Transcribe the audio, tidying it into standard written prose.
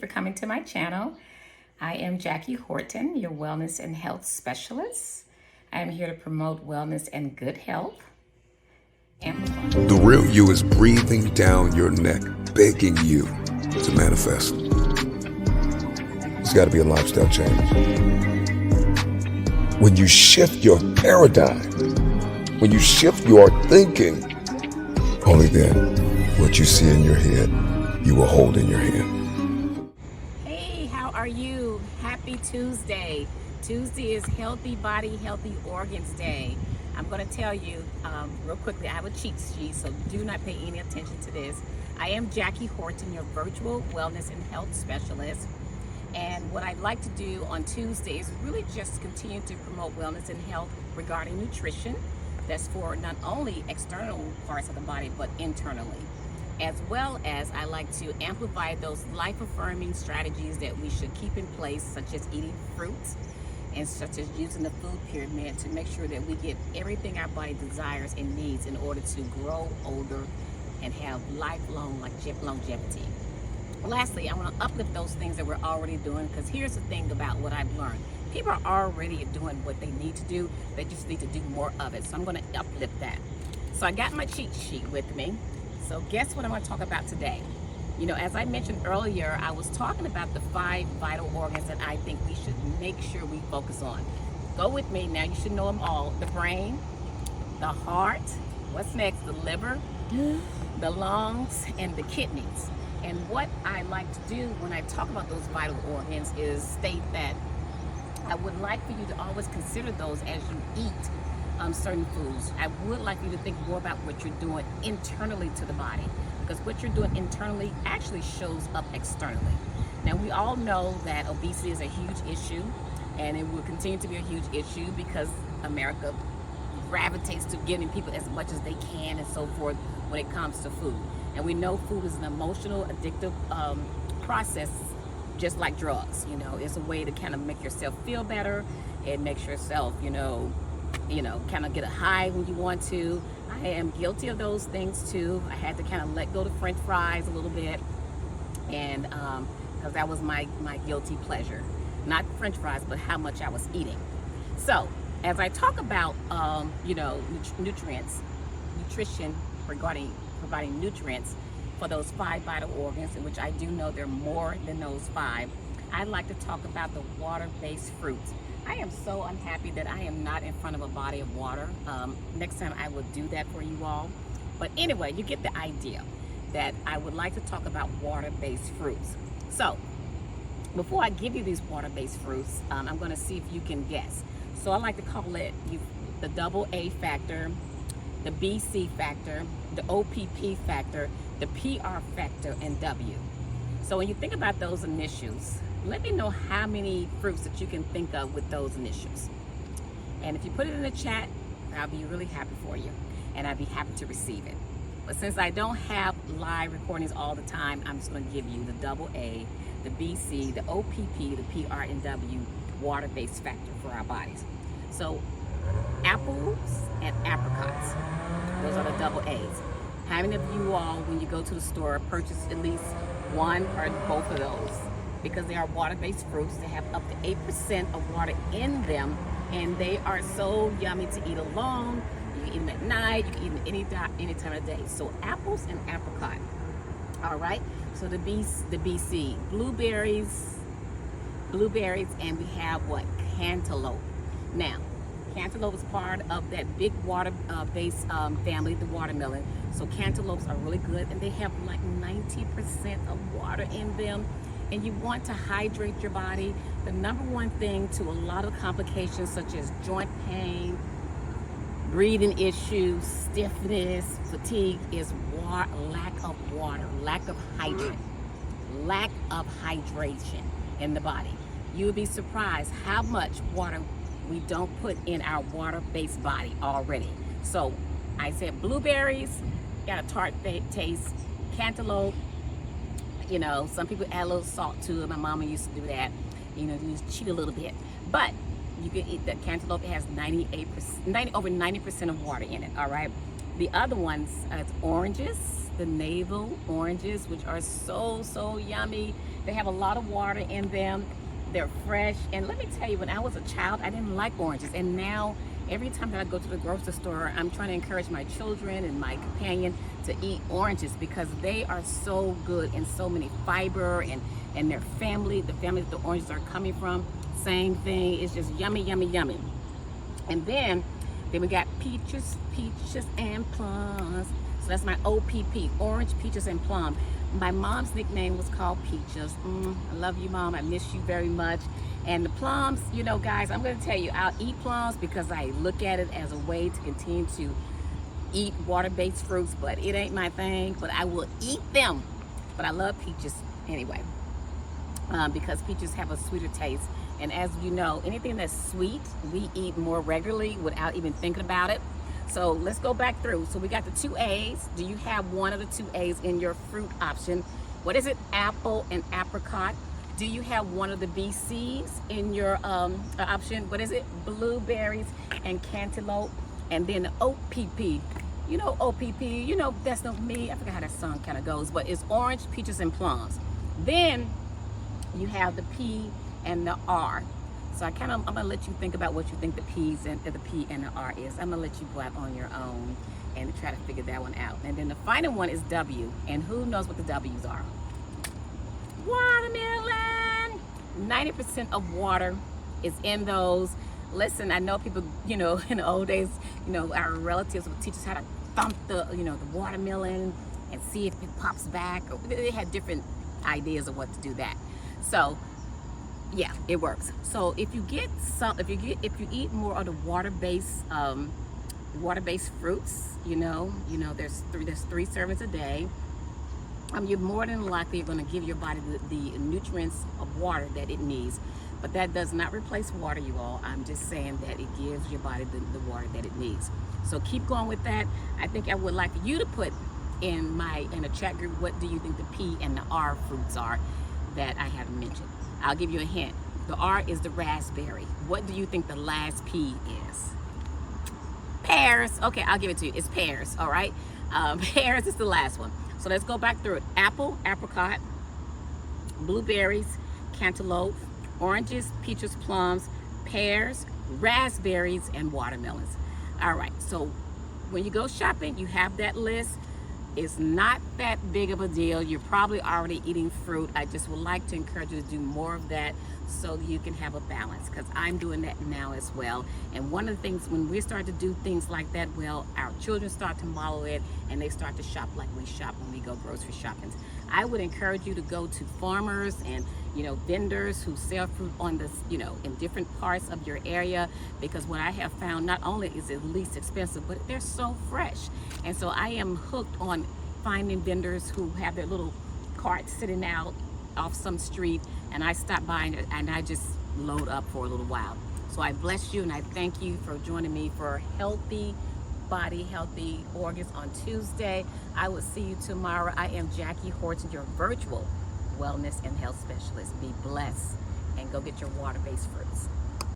For coming to my channel. I am Jackie Horton, your wellness and health specialist. I am here to promote wellness and good health. The real you is breathing down your neck, begging you to manifest. It's got to be a lifestyle change. When you shift your paradigm, when you shift your thinking, only then what you see in your head, you will hold in your hand. Hey, how are you? Happy Tuesday. Tuesday is Healthy Body, Healthy Organs Day. I'm going to tell you real quickly, I have a cheat sheet, so do not pay any attention to this. I am Jackie Horton, your virtual wellness and health specialist. And what I'd like to do on Tuesday is really just continue to promote wellness and health regarding nutrition. That's for not only external parts of the body, but internally. As well as I like to amplify those life-affirming strategies that we should keep in place, such as eating fruits and such as using the food pyramid to make sure that we get everything our body desires and needs in order to grow older and have lifelong longevity. Lastly, I want to uplift those things that we're already doing, because here's the thing about what I've learned. People are already doing what they need to do. They just need to do more of it. So I'm going to uplift that. So I got my cheat sheet with me. So guess what I'm going to talk about today? You know, as I mentioned earlier, I was talking about the 5 vital organs that I think we should make sure we focus on. Go with me now. You should know them all. The brain, the heart, what's next? The liver, the lungs, and the kidneys. And what I like to do when I talk about those vital organs is state that I would like for you to always consider those as you eat certain foods. I would like you to think more about what you're doing internally to the body, because what you're doing internally actually shows up externally. Now, we all know that obesity is a huge issue, and it will continue to be a huge issue because America gravitates to giving people as much as they can and so forth when it comes to food. And we know food is an emotional, addictive process, just like drugs. You know, it's a way to kind of make yourself feel better. It makes yourself, you know, kind of get a high when you want to. I am guilty of those things too. I had to kind of let go of French fries a little bit, and because that was my guilty pleasure. Not French fries, but how much I was eating. So as I talk about, nutrition regarding providing nutrients for those 5 vital organs, in which I do know there are more than those 5, I'd like to talk about the water-based fruits. I am so unhappy that I am not in front of a body of water. Next time I will do that for you all. But anyway, you get the idea that I would like to talk about water-based fruits. So before I give you these water-based fruits, I'm going to see if you can guess. So I like to call it the double A factor, the BC factor, the OPP factor, the PR factor, and W. So when you think about those initials, let me know how many fruits that you can think of with those initials. And if you put it in the chat, I'll be really happy for you, and I'd be happy to receive it. But since I don't have live recordings all the time, I'm just going to give you the double A, the BC, the OPP, the PR, and W water-based factor for our bodies. So apples and apricots, those are the double A's. How many of you all, when you go to the store, purchase at least one or both of those? Because they are water-based fruits. They have up to 8% of water in them, and they are so yummy to eat alone. You can eat them at night, you can eat them any time of day. So apples and apricot. All right, so the BC, blueberries, and we have what? Cantaloupe. Now, cantaloupe is part of that big water-based family, the watermelon. So cantaloupes are really good, and they have like 90% of water in them. And you want to hydrate your body. The number one thing to a lot of complications such as joint pain, breathing issues, stiffness, fatigue is lack of water, lack of hydration in the body. You would be surprised how much water we don't put in our water-based body already. So I said blueberries, got a tart taste, cantaloupe. You know, some people add a little salt to it. My mama used to do that. You know, you just cheat a little bit. But you can eat that cantaloupe. It has over 90% of water in it, all right? The other ones, it's oranges, the navel oranges, which are so yummy. They have a lot of water in them. They're fresh. And let me tell you, when I was a child, I didn't like oranges. And now, every time that I go to the grocery store, I'm trying to encourage my children and my companion to eat oranges because they are so good and so many fiber and their family, the family that the oranges are coming from, same thing. It's just yummy. And then we got peaches and plums. So that's my OPP, orange, peaches, and plum. My mom's nickname was called Peaches. I love you, Mom. I miss you very much. And the plums, you know, guys, I'm going to tell you, I'll eat plums because I look at it as a way to continue to eat water-based fruits, but it ain't my thing. But I will eat them. But I love peaches anyway, because peaches have a sweeter taste. And as you know, anything that's sweet, we eat more regularly without even thinking about it. So let's go back through. So we got the 2 A's. Do you have one of the 2 A's in your fruit option? What is it? Apple and apricot. Do you have one of the BC's in your option? What is it? Blueberries and cantaloupe. And then the OPP. You know OPP, you know that's not me. I forgot how that song kind of goes, but it's orange, peaches, and plums. Then you have the P and the R. So I'm gonna let you think about what you think the P and the R is. I'm gonna let you go out on your own and try to figure that one out. And then the final one is W, and who knows what the W's are? Watermelon. 90% of water is in those. Listen, I know people, you know, in the old days, you know, our relatives would teach us how to thump the, you know, the watermelon and see if it pops back. Or they had different ideas of what to do that. So yeah, it works. So if you get if you eat more of the water-based fruits, you know, there's three servings a day. You're more than likely going to give your body the nutrients of water that it needs. But that does not replace water, you all. I'm just saying that it gives your body the water that it needs. So keep going with that. I think I would like you to put in a chat group, what do you think the P and the R fruits are that I haven't mentioned? I'll give you a hint. The R is the raspberry. What do you think the last P is? Pears. Okay, I'll give it to you. It's pears, all right? Pears is the last one. So let's go back through it. Apple, apricot, blueberries, cantaloupe, oranges, peaches, plums, pears, raspberries, and watermelons. All right, so when you go shopping, you have that list. It's not that big of a deal. You're probably already eating fruit. I just would like to encourage you to do more of that so that you can have a balance, because I'm doing that now as well. And one of the things, when we start to do things like that, well, our children start to model it and they start to shop like we shop when we go grocery shopping. I would encourage you to go to farmers and, you know, vendors who sell fruit on this, you know, in different parts of your area, because what I have found, not only is it least expensive, but they're so fresh. And so I am hooked on finding vendors who have their little carts sitting out off some street, and I stop by and I just load up for a little while. So I bless you and I thank you for joining me for Healthy Body, Healthy Organs on Tuesday. I will see you tomorrow. I am Jackie Horton, your virtual wellness and health specialist. Be blessed and go get your water-based fruits.